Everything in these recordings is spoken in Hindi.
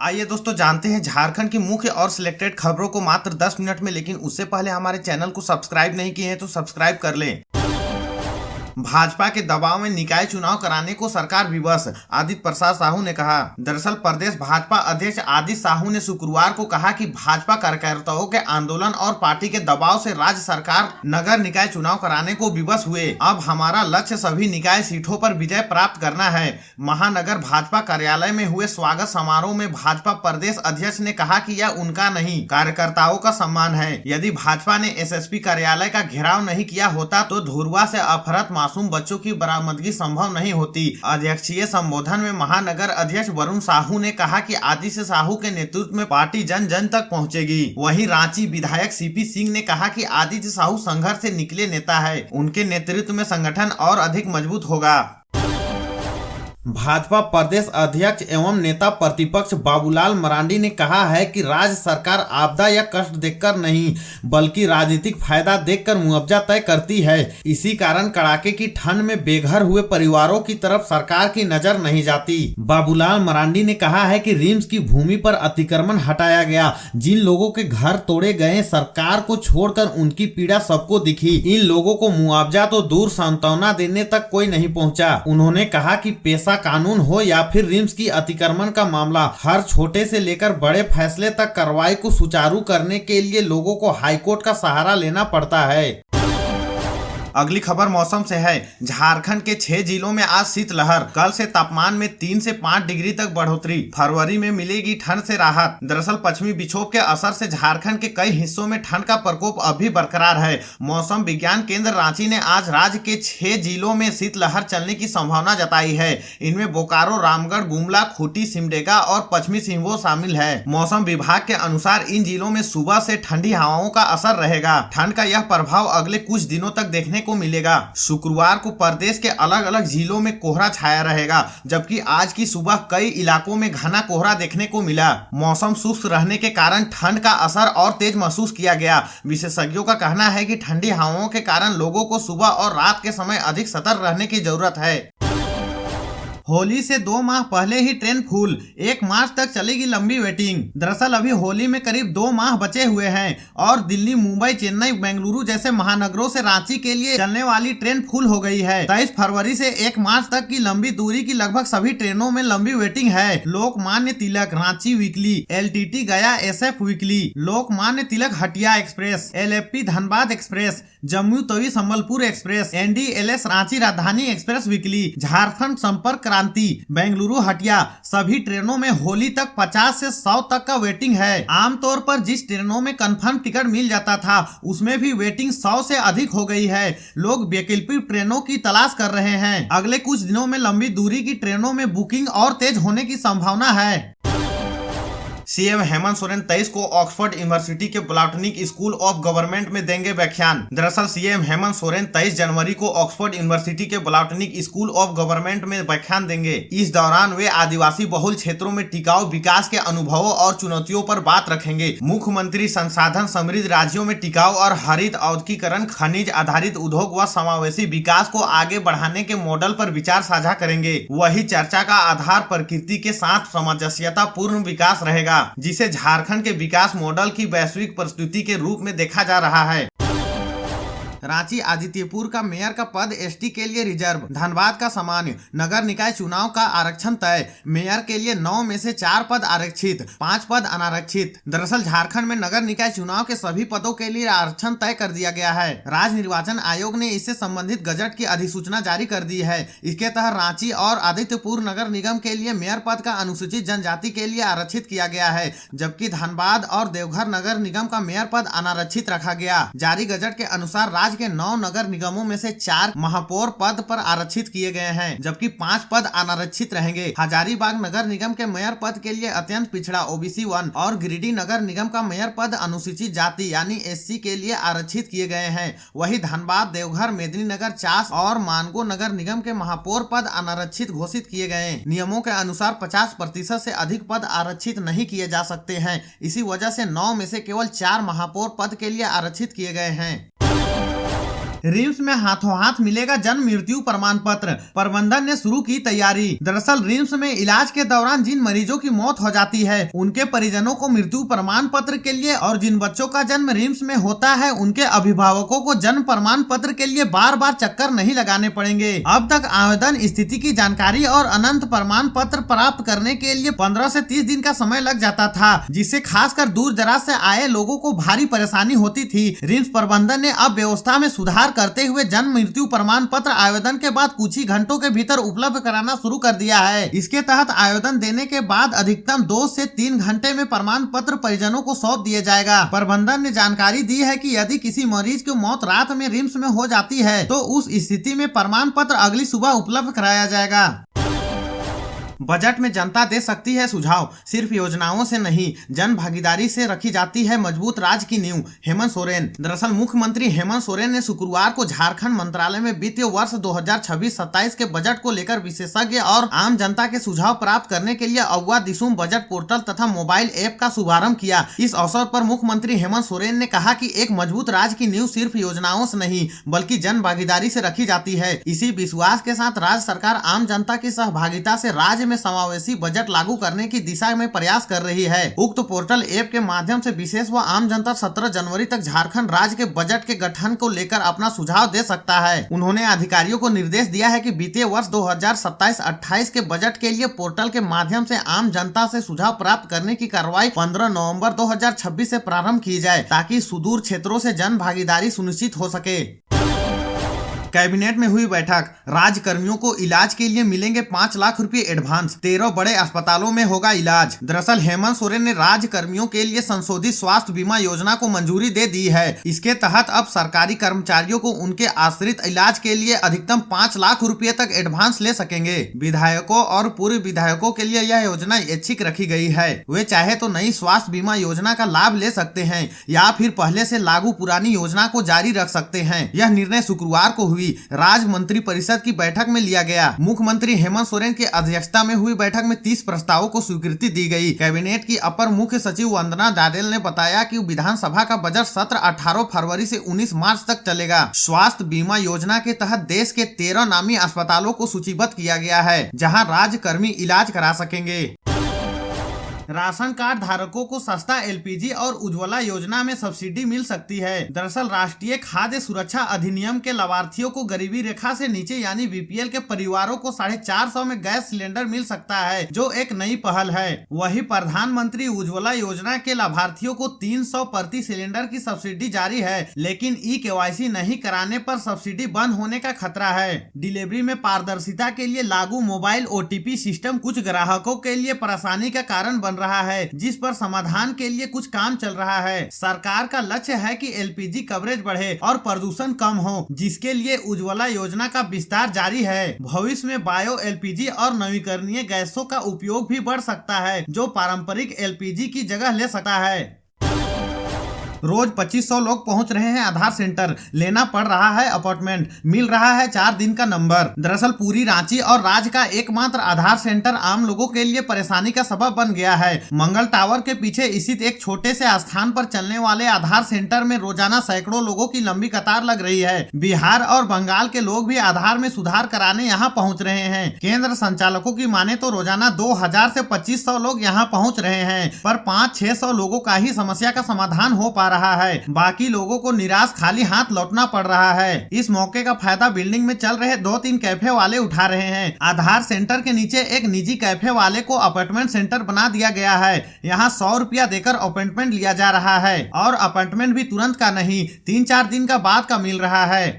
आइए दोस्तों जानते हैं झारखंड की मुख्य और सिलेक्टेड खबरों को मात्र 10 मिनट में। लेकिन उससे पहले हमारे चैनल को सब्सक्राइब नहीं किए हैं तो सब्सक्राइब कर लें। भाजपा के दबाव में निकाय चुनाव कराने को सरकार विवश, आदित्य प्रसाद साहू ने कहा। दरअसल प्रदेश भाजपा अध्यक्ष आदित्य साहू ने शुक्रवार को कहा कि भाजपा कार्यकर्ताओं के आंदोलन और पार्टी के दबाव से राज्य सरकार नगर निकाय चुनाव कराने को विवश हुए। अब हमारा लक्ष्य सभी निकाय सीटों पर विजय प्राप्त करना है। महानगर भाजपा कार्यालय में हुए स्वागत समारोह में भाजपा प्रदेश अध्यक्ष ने कहा कि यह उनका नहीं, कार्यकर्ताओं का सम्मान है। यदि भाजपा ने एसएसपी कार्यालय का घेराव नहीं किया होता तो धुरवा से अपहृत मासूम बच्चों की बरामदगी संभव नहीं होती। अध्यक्षीय संबोधन में महानगर अध्यक्ष वरुण साहू ने कहा कि आदित्य साहू के नेतृत्व में पार्टी जन जन तक पहुंचेगी। वहीं रांची विधायक सीपी सिंह ने कहा कि आदित्य साहू संघर्ष से निकले नेता है, उनके नेतृत्व में संगठन और अधिक मजबूत होगा। भाजपा प्रदेश अध्यक्ष एवं नेता प्रतिपक्ष बाबूलाल मरांडी ने कहा है कि राज्य सरकार आपदा या कष्ट देखकर नहीं बल्कि राजनीतिक फायदा देखकर मुआवजा तय करती है। इसी कारण कड़ाके की ठंड में बेघर हुए परिवारों की तरफ सरकार की नजर नहीं जाती। बाबूलाल मरांडी ने कहा है कि रिम्स की भूमि पर अतिक्रमण हटाया गया, जिन लोगों के घर तोड़े गए सरकार को छोड़कर उनकी पीड़ा सबको दिखी। इन लोगों को मुआवजा तो दूर सांत्वना देने तक कोई नहीं पहुँचा। उन्होंने कहा कि पेशा कानून हो या फिर रिम्स की अतिक्रमण का मामला, हर छोटे से लेकर बड़े फैसले तक कार्रवाई को सुचारू करने के लिए लोगों को हाईकोर्ट का सहारा लेना पड़ता है। अगली खबर मौसम से है। झारखंड के 6 जिलों में आज शीतलहर, कल से तापमान में 3 से 5 डिग्री तक बढ़ोतरी, फरवरी में मिलेगी ठंड से राहत। दरअसल पश्चिमी विक्षोभ के असर से झारखंड के कई हिस्सों में ठंड का प्रकोप अभी बरकरार है। मौसम विज्ञान केंद्र रांची ने आज राज्य के 6 जिलों में शीतलहर चलने की संभावना जताई है। इनमें बोकारो, रामगढ़, गुमला, खूंटी, सिमडेगा और पश्चिमी सिंहभूम शामिल है। मौसम विभाग के अनुसार इन जिलों में सुबह से ठंडी हवाओं का असर रहेगा। ठंड का यह प्रभाव अगले कुछ दिनों तक देखने को मिलेगा। शुक्रवार को प्रदेश के अलग अलग जिलों में कोहरा छाया रहेगा, जबकि आज की सुबह कई इलाकों में घना कोहरा देखने को मिला। मौसम शुष्क रहने के कारण ठंड का असर और तेज महसूस किया गया। विशेषज्ञों का कहना है कि ठंडी हवाओं के कारण लोगों को सुबह और रात के समय अधिक सतर्क रहने की जरूरत है। होली से 2 माह पहले ही ट्रेन फुल, 1 मार्च तक चलेगी लंबी वेटिंग। दरअसल अभी होली में करीब 2 माह बचे हुए हैं और दिल्ली, मुंबई, चेन्नई, बेंगलुरु जैसे महानगरों से रांची के लिए चलने वाली ट्रेन फुल हो गई है। 23 फरवरी से 1 मार्च तक की लंबी दूरी की लगभग सभी ट्रेनों में लंबी वेटिंग है। Lokmanya Tilak Ranchi weekly, LTT Gaya SF weekly, Lokmanya Tilak Hatia express, LFP Dhanbad express, Jammu Tawi Sambalpur express, NDLS Ranchi Rajdhani express weekly, Jharkhand संपर्क क्रांति, बेंगलुरु हटिया, सभी ट्रेनों में होली तक 50 से 100 तक का वेटिंग है। आमतौर पर जिस ट्रेनों में कंफर्म टिकट मिल जाता था उसमें भी वेटिंग 100 से अधिक हो गई है। लोग वैकल्पिक ट्रेनों की तलाश कर रहे हैं। अगले कुछ दिनों में लंबी दूरी की ट्रेनों में बुकिंग और तेज होने की संभावना है। सीएम हेमंत सोरेन 23 को ऑक्सफोर्ड यूनिवर्सिटी के पॉलिटेक्निक स्कूल ऑफ गवर्नमेंट में देंगे व्याख्यान। दरअसल सीएम हेमंत सोरेन 23 जनवरी को ऑक्सफोर्ड यूनिवर्सिटी के पॉलिटेक्निक स्कूल ऑफ गवर्नमेंट में व्याख्यान देंगे। इस दौरान वे आदिवासी बहुल क्षेत्रों में टिकाऊ विकास के अनुभवों और चुनौतियों पर बात रखेंगे। मुख्यमंत्री संसाधन समृद्ध राज्यों में टिकाऊ और हरित औद्योगिकरण, खनिज आधारित उद्योग व समावेशी विकास को आगे बढ़ाने के मॉडल पर विचार साझा करेंगे। वही चर्चा का आधार प्रकृति के साथ सामंजस्यता पूर्ण विकास रहेगा, जिसे झारखंड के विकास मॉडल की वैश्विक प्रस्तुति के रूप में देखा जा रहा है। रांची आदित्यपुर का मेयर का पद एसटी के लिए रिजर्व, धनबाद का सामान्य। नगर निकाय चुनाव का आरक्षण तय, मेयर के लिए 9 में से 4 पद आरक्षित, 5 पद अनारक्षित। दरअसल झारखंड में नगर निकाय चुनाव के सभी पदों के लिए आरक्षण तय कर दिया गया है। राज्य निर्वाचन आयोग ने इससे संबंधित गजट की अधिसूचना जारी कर दी है। इसके तहत रांची और आदित्यपुर नगर निगम के लिए मेयर पद का अनुसूचित जनजाति के लिए आरक्षित किया गया है, जबकि धनबाद और देवघर नगर निगम का मेयर पद अनारक्षित रखा गया। जारी गजट के अनुसार राज्य के 9 नगर निगमों में से 4 महापौर पद पर आरक्षित किए गए हैं, जबकि 5 पद अनारक्षित रहेंगे। हजारीबाग नगर निगम के मेयर पद के लिए अत्यंत पिछड़ा OBC 1 और गिरिडीह नगर निगम का मेयर पद अनुसूचित जाति यानी SC के लिए आरक्षित किए गए हैं। वही धनबाद, देवघर, मेदिनीनगर, चास और मानगो नगर निगम के महापौर पद अनारक्षित घोषित किए गए। नियमों के अनुसार 50% से अधिक पद आरक्षित नहीं किए जा सकते हैं। इसी वजह से 9 में से केवल 4 महापौर पद के लिए आरक्षित किए गए हैं। रिम्स में हाथों हाथ मिलेगा जन्म मृत्यु प्रमाण पत्र, प्रबंधन ने शुरू की तैयारी। दरअसल रिम्स में इलाज के दौरान जिन मरीजों की मौत हो जाती है उनके परिजनों को मृत्यु प्रमाण पत्र के लिए और जिन बच्चों का जन्म रिम्स में होता है उनके अभिभावकों को जन्म प्रमाण पत्र के लिए बार बार चक्कर नहीं लगाने पड़ेंगे। अब तक आवेदन स्थिति की जानकारी और अनंत प्रमाण पत्र प्राप्त करने के लिए 15 से 30 दिन का समय लग जाता था, जिससे खासकर दूर दराज से आए लोगों को भारी परेशानी होती थी। रिम्स प्रबंधन ने अब व्यवस्था में सुधार करते हुए जन्म मृत्यु प्रमाण पत्र आवेदन के बाद कुछ ही घंटों के भीतर उपलब्ध कराना शुरू कर दिया है। इसके तहत आवेदन देने के बाद अधिकतम 2 से 3 घंटे में प्रमाण पत्र परिजनों को सौंप दिया जाएगा। प्रबंधन ने जानकारी दी है कि यदि किसी मरीज की मौत रात में रिम्स में हो जाती है तो उस स्थिति में प्रमाण पत्र अगली सुबह उपलब्ध कराया जाएगा। बजट में जनता दे सकती है सुझाव, सिर्फ योजनाओं से नहीं जन भागीदारी से रखी जाती है मजबूत राज्य की नींव, हेमंत सोरेन। दरअसल मुख्यमंत्री हेमंत सोरेन ने शुक्रवार को झारखंड मंत्रालय में वित्तीय वर्ष 2026-27 के बजट को लेकर विशेषज्ञ और आम जनता के सुझाव प्राप्त करने के लिए अव्वा दिसुम बजट पोर्टल तथा मोबाइल ऐप का शुभारंभ किया। इस अवसर पर मुख्यमंत्री हेमंत सोरेन ने कहा कि एक मजबूत राज्य की नींव सिर्फ योजनाओं से नहीं बल्कि जन भागीदारी से रखी जाती है। इसी विश्वास के साथ राज्य सरकार आम जनता की सहभागिता से राज्य में समावेशी बजट लागू करने की दिशा में प्रयास कर रही है। उक्त पोर्टल ऐप के माध्यम से विशेष व आम जनता 17 जनवरी तक झारखंड राज्य के बजट के गठन को लेकर अपना सुझाव दे सकता है। उन्होंने अधिकारियों को निर्देश दिया है कि वित्तीय वर्ष 2027-28 के बजट के लिए पोर्टल के माध्यम से आम जनता से सुझाव प्राप्त करने की कार्रवाई 15 नवंबर 2026 से प्रारंभ की जाए ताकि सुदूर क्षेत्रों से जन भागीदारी सुनिश्चित हो सके। कैबिनेट में हुई बैठक, राज्य कर्मियों को इलाज के लिए मिलेंगे 5 लाख रुपए एडवांस, 13 बड़े अस्पतालों में होगा इलाज। दरअसल हेमंत सोरेन ने राज्य कर्मियों के लिए संशोधित स्वास्थ्य बीमा योजना को मंजूरी दे दी है। इसके तहत अब सरकारी कर्मचारियों को उनके आश्रित इलाज के लिए अधिकतम 5 लाख रुपए तक एडवांस ले सकेंगे। विधायकों और पूर्व विधायकों के लिए यह योजना ऐच्छिक रखी गई है। वे चाहे तो नई स्वास्थ्य बीमा योजना का लाभ ले सकते हैं या फिर पहले से लागू पुरानी योजना को जारी रख सकते हैं। यह निर्णय शुक्रवार को राज्य मंत्री परिषद की बैठक में लिया गया। मुख्यमंत्री हेमंत सोरेन की अध्यक्षता में हुई बैठक में 30 प्रस्तावों को स्वीकृति दी गई। कैबिनेट की अपर मुख्य सचिव वंदना डाडेल ने बताया कि विधानसभा का बजट सत्र 18 फरवरी से 19 मार्च तक चलेगा। स्वास्थ्य बीमा योजना के तहत देश के 13 नामी अस्पतालों को सूचीबद्ध किया गया है जहां राज्य कर्मी इलाज करा सकेंगे। राशन कार्ड धारकों को सस्ता एलपीजी और उज्ज्वला योजना में सब्सिडी मिल सकती है। दरअसल राष्ट्रीय खाद्य सुरक्षा अधिनियम के लाभार्थियों को गरीबी रेखा से नीचे यानी बीपीएल के परिवारों को 450 में गैस सिलेंडर मिल सकता है, जो एक नई पहल है। वहीं प्रधानमंत्री उज्ज्वला योजना के लाभार्थियों को 300 प्रति सिलेंडर की सब्सिडी जारी है, लेकिन ई-केवाईसी नहीं कराने पर सब्सिडी बंद होने का खतरा है। डिलीवरी में पारदर्शिता के लिए लागू मोबाइल ओटीपी सिस्टम कुछ ग्राहकों के लिए परेशानी का कारण बन रहा है, जिस पर समाधान के लिए कुछ काम चल रहा है। सरकार का लक्ष्य है कि एलपीजी कवरेज बढ़े और प्रदूषण कम हो, जिसके लिए उज्ज्वला योजना का विस्तार जारी है। भविष्य में बायो एलपीजी और नवीकरणीय गैसों का उपयोग भी बढ़ सकता है, जो पारंपरिक एलपीजी की जगह ले सकता है। रोज 2500 लोग पहुंच रहे हैं आधार सेंटर, लेना पड़ रहा है अपॉइंटमेंट, मिल रहा है 4 दिन का नंबर। दरअसल पूरी रांची और राज्य का एकमात्र आधार सेंटर आम लोगों के लिए परेशानी का सबब बन गया है। मंगल टावर के पीछे स्थित एक छोटे से स्थान पर चलने वाले आधार सेंटर में रोजाना सैकड़ों लोगों की लंबी कतार लग रही है। बिहार और बंगाल के लोग भी आधार में सुधार कराने यहाँ पहुँच रहे हैं। केंद्र संचालकों की माने तो रोजाना 2000 से 2500 लोग यहाँ पहुँच रहे हैं, पर 500-600 लोगों का ही समस्या का समाधान हो पा रहा है। बाकी लोगों को निराश खाली हाथ लौटना पड़ रहा है। इस मौके का फायदा बिल्डिंग में चल रहे 2-3 कैफे वाले उठा रहे हैं। आधार सेंटर के नीचे एक निजी कैफे वाले को अपॉइंटमेंट सेंटर बना दिया गया है। यहाँ 100 रुपया देकर अपॉइंटमेंट लिया जा रहा है और अपॉइंटमेंट भी तुरंत का नहीं, 3-4 दिन का बाद का मिल रहा है।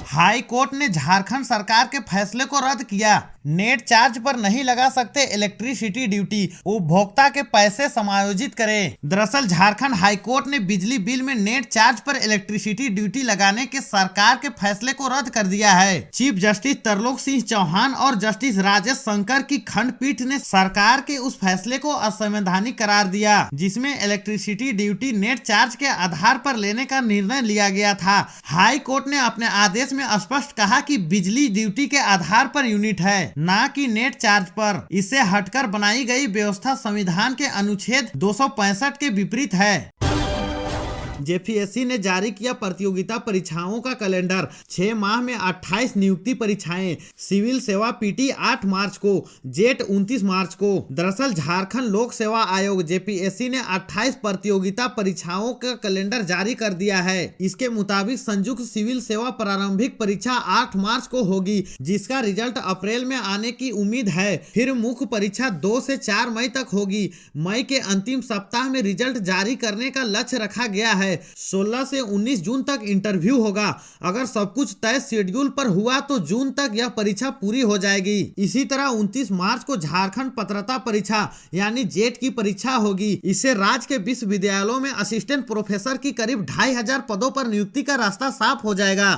हाई कोर्ट ने झारखंड सरकार के फैसले को रद्द किया। नेट चार्ज पर नहीं लगा सकते इलेक्ट्रिसिटी ड्यूटी, उपभोक्ता के पैसे समायोजित करें। दरअसल झारखंड हाई कोर्ट ने बिजली बिल में नेट चार्ज पर इलेक्ट्रिसिटी ड्यूटी लगाने के सरकार के फैसले को रद्द कर दिया है। चीफ जस्टिस तरलोक सिंह चौहान और जस्टिस राजेश शंकर की खंडपीठ ने सरकार के उस फैसले को असंवैधानिक करार दिया, जिसमें इलेक्ट्रिसिटी ड्यूटी नेट चार्ज के आधार पर लेने का निर्णय लिया गया था। हाई कोर्ट ने अपने आदेश में स्पष्ट कहा कि बिजली ड्यूटी के आधार पर यूनिट है, ना कि नेट चार्ज पर। इससे हटकर बनाई गई व्यवस्था संविधान के अनुच्छेद 265 के विपरीत है। जेपीएससी ने जारी किया प्रतियोगिता परीक्षाओं का कैलेंडर। 6 माह में 28 नियुक्ति परीक्षाएं। सिविल सेवा पीटी 8 मार्च को, जेट 29 मार्च को। दरअसल झारखंड लोक सेवा आयोग जेपीएससी ने 28 प्रतियोगिता परीक्षाओं का कैलेंडर जारी कर दिया है। इसके मुताबिक संयुक्त सिविल सेवा प्रारंभिक परीक्षा 8 मार्च को होगी, जिसका रिजल्ट अप्रैल में आने की उम्मीद है। फिर मुख्य परीक्षा 2 से 4 मई तक होगी। मई के अंतिम सप्ताह में रिजल्ट जारी करने का लक्ष्य रखा गया है। 16 से 19 जून तक इंटरव्यू होगा। अगर सब कुछ तय शेड्यूल पर हुआ तो जून तक यह परीक्षा पूरी हो जाएगी। इसी तरह 29 मार्च को झारखंड पात्रता परीक्षा यानी जेट की परीक्षा होगी। इससे राज्य के विश्वविद्यालयों में असिस्टेंट प्रोफेसर की करीब 2500 पदों पर नियुक्ति का रास्ता साफ हो जाएगा।